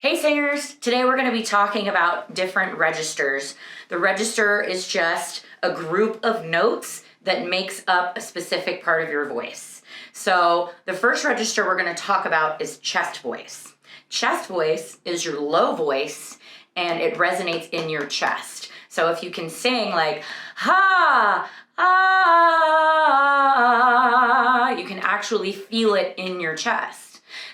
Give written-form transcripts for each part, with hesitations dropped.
Hey singers, today we're going to be talking about different registers. The register is just a group of notes that makes up a specific part of your voice. So the first register we're going to talk about is chest voice. Chest voice is your low voice and it resonates in your chest. So if you can sing like, ha, ah, you can actually feel it in your chest.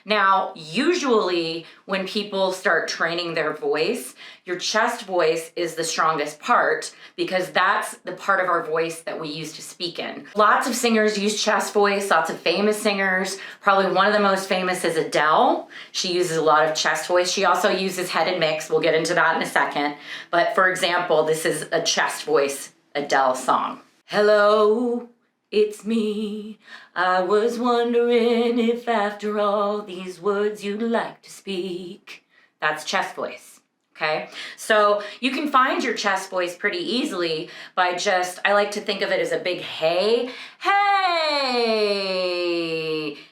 Now, usually when people start training their voice, your chest voice is the strongest part because that's the part of our voice that we use to speak in. Lots of singers use chest voice, lots of famous singers. Probably one of the most famous is Adele. She uses a lot of chest voice. She also uses head and mix. We'll get into that in a second. But for example, this is a chest voice Adele song. Hello. It's me. I was wondering if after all these words you'd like to speak. That's chest voice, okay? So you can find your chest voice pretty easily by I like to think of it as a big hey, hey,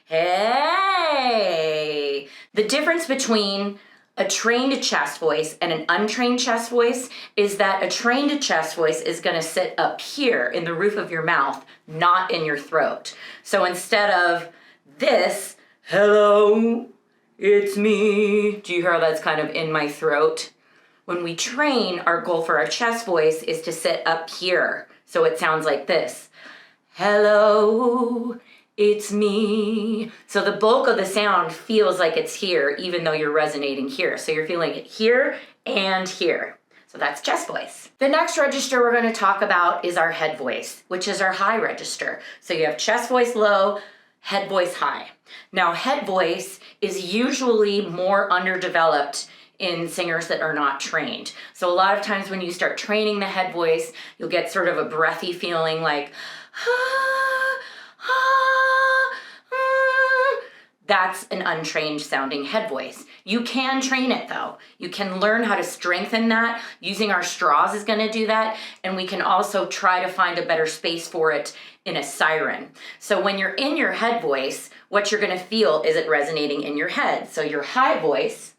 hey. The difference between a trained chest voice and an untrained chest voice is that a trained chest voice is going to sit up here in the roof of your mouth, not in your throat. So instead of this, hello, it's me. Do you hear how that's kind of in my throat? When we train, our goal for our chest voice is to sit up here. So it sounds like this. Hello, it's me. So the bulk of the sound feels like it's here, even though you're resonating here. So you're feeling it here and here. So that's chest voice. The next register we're going to talk about is our head voice, which is our high register. So you have chest voice low, head voice high. Now head voice is usually more underdeveloped in singers that are not trained. So a lot of times when you start training the head voice, you'll get sort of a breathy feeling like, ah, ah, that's an untrained sounding head voice. You can train it though. You can learn how to strengthen that. Using our straws is going to do that. And we can also try to find a better space for it in a siren. So when you're in your head voice, what you're going to feel is it resonating in your head. So your high voice,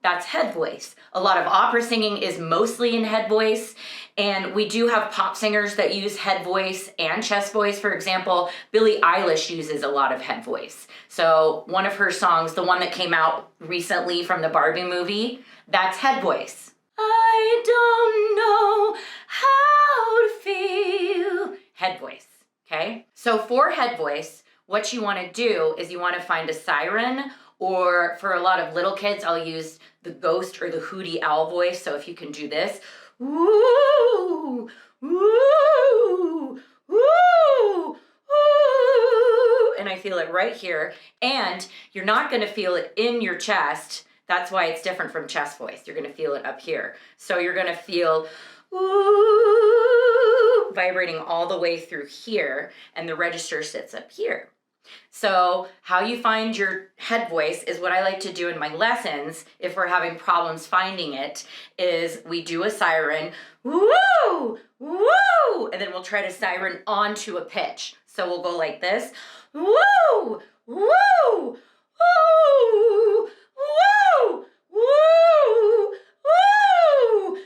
that's head voice. A lot of opera singing is mostly in head voice, and we do have pop singers that use head voice and chest voice. For example, Billie Eilish uses a lot of head voice. So one of her songs, the one that came out recently from the Barbie movie, that's head voice. I don't know how to feel. Head voice, okay? So for head voice, what you want to do is you want to find a siren, or for a lot of little kids, I'll use the ghost or the hooty owl voice. So if you can do this, ooh, ooh, ooh, ooh, and I feel it right here. And you're not going to feel it in your chest. That's why it's different from chest voice. You're going to feel it up here. So you're going to feel ooh, vibrating all the way through here, and the register sits up here. So how you find your head voice is what I like to do in my lessons. If we're having problems finding it, is we do a siren, woo, woo, and then we'll try to siren onto a pitch. So we'll go like this, woo, woo, woo, woo, woo, woo, woo.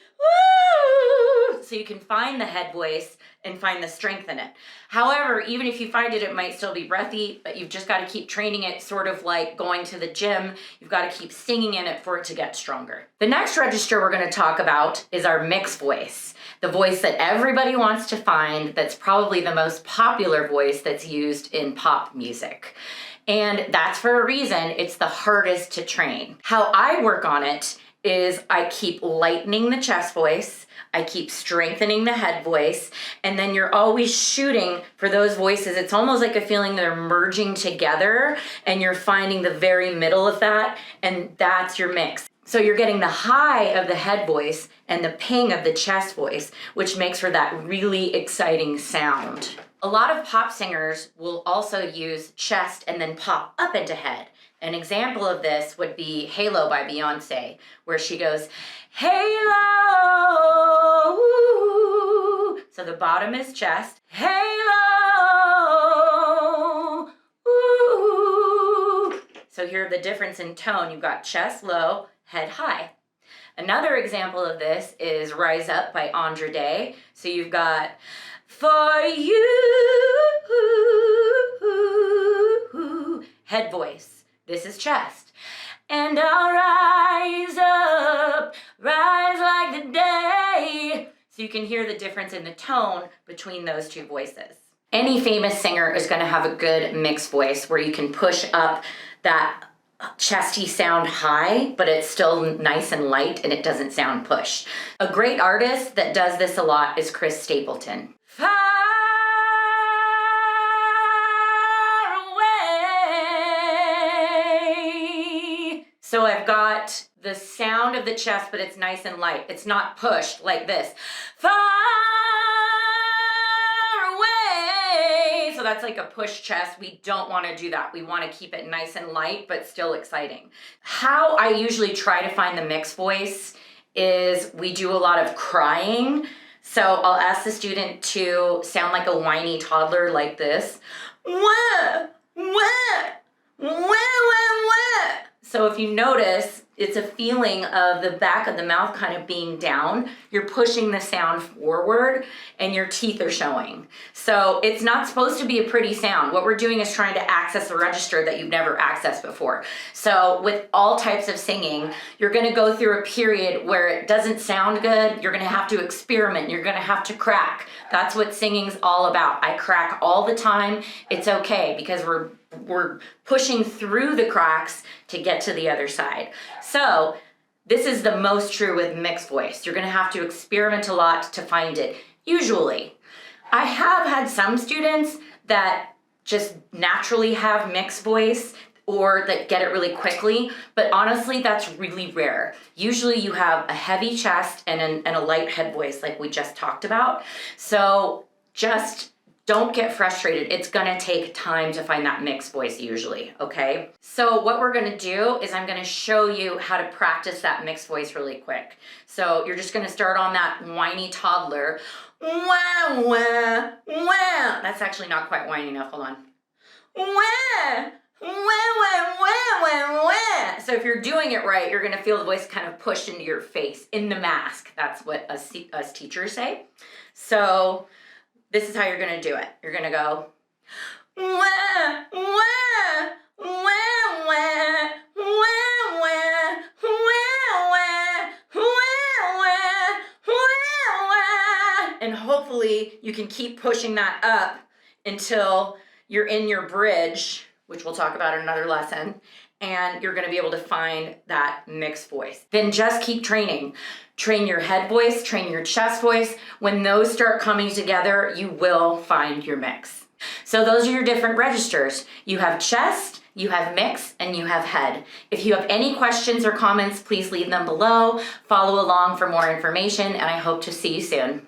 So you can find the head voice and find the strength in it. However, even if you find it, it might still be breathy, but you've just got to keep training it, sort of like going to the gym. You've got to keep singing in it for it to get stronger. The next register we're going to talk about is our mixed voice, the voice that everybody wants to find, that's probably the most popular voice that's used in pop music. And that's for a reason. It's the hardest to train. How I work on it is I keep lightening the chest voice, I keep strengthening the head voice, and then you're always shooting for those voices. It's almost like a feeling they're merging together, and you're finding the very middle of that, and that's your mix. So you're getting the high of the head voice and the ping of the chest voice, which makes for that really exciting sound. A lot of pop singers will also use chest and then pop up into head. An example of this would be Halo by Beyonce, where she goes, Halo. So the bottom is chest, Halo. hear the difference in tone. You've got chest low, head high. Another example of this is Rise Up by Andra Day. So you've got, for you, head voice. This is chest. And I'll rise up, rise like the day. So you can hear the difference in the tone between those two voices. Any famous singer is going to have a good mixed voice where you can push up that chesty sound high, but it's still nice and light and it doesn't sound pushed. A great artist that does this a lot is Chris Stapleton. Far away. So I've got the sound of the chest, but it's nice and light. It's not pushed like this. Far away. So that's like a push chest. We don't want to do that. We want to keep it nice and light, but still exciting. How I usually try to find the mixed voice is we do a lot of crying. So I'll ask the student to sound like a whiny toddler like this. Wah, wah, wah, wah, wah. So if you notice, it's a feeling of the back of the mouth kind of being down. You're pushing the sound forward and your teeth are showing. So it's not supposed to be a pretty sound. What we're doing is trying to access a register that you've never accessed before. So with all types of singing, you're gonna go through a period where it doesn't sound good. You're gonna have to experiment. You're gonna have to crack. That's what singing's all about. I crack all the time. It's okay because we're pushing through the cracks to get to the other side. So this is the most true with mixed voice. You're gonna have to experiment a lot to find it. Usually, I have had some students that just naturally have mixed voice or that get it really quickly, but honestly, that's really rare. Usually you have a heavy chest and a light head voice like we just talked about. So just don't get frustrated. It's gonna take time to find that mixed voice usually, okay? So what we're gonna do is I'm gonna show you how to practice that mixed voice really quick. So you're just gonna start on that whiny toddler. Wah, wah, wah. That's actually not quite whiny enough, hold on. Wah, wah, wah, wah, wah, wah. So if you're doing it right, you're gonna feel the voice kind of pushed into your face, in the mask. That's what us teachers say. So this is how you're gonna do it. You're gonna go, wah, wah, wah, wah, wah, wah, wah, wah, wah, wah. And hopefully you can keep pushing that up until you're in your bridge, which we'll talk about in another lesson, and you're gonna be able to find that mixed voice. Then just keep training. Train your head voice, train your chest voice. When those start coming together, you will find your mix. So those are your different registers. You have chest, you have mix, and you have head. If you have any questions or comments, please leave them below. Follow along for more information, and I hope to see you soon.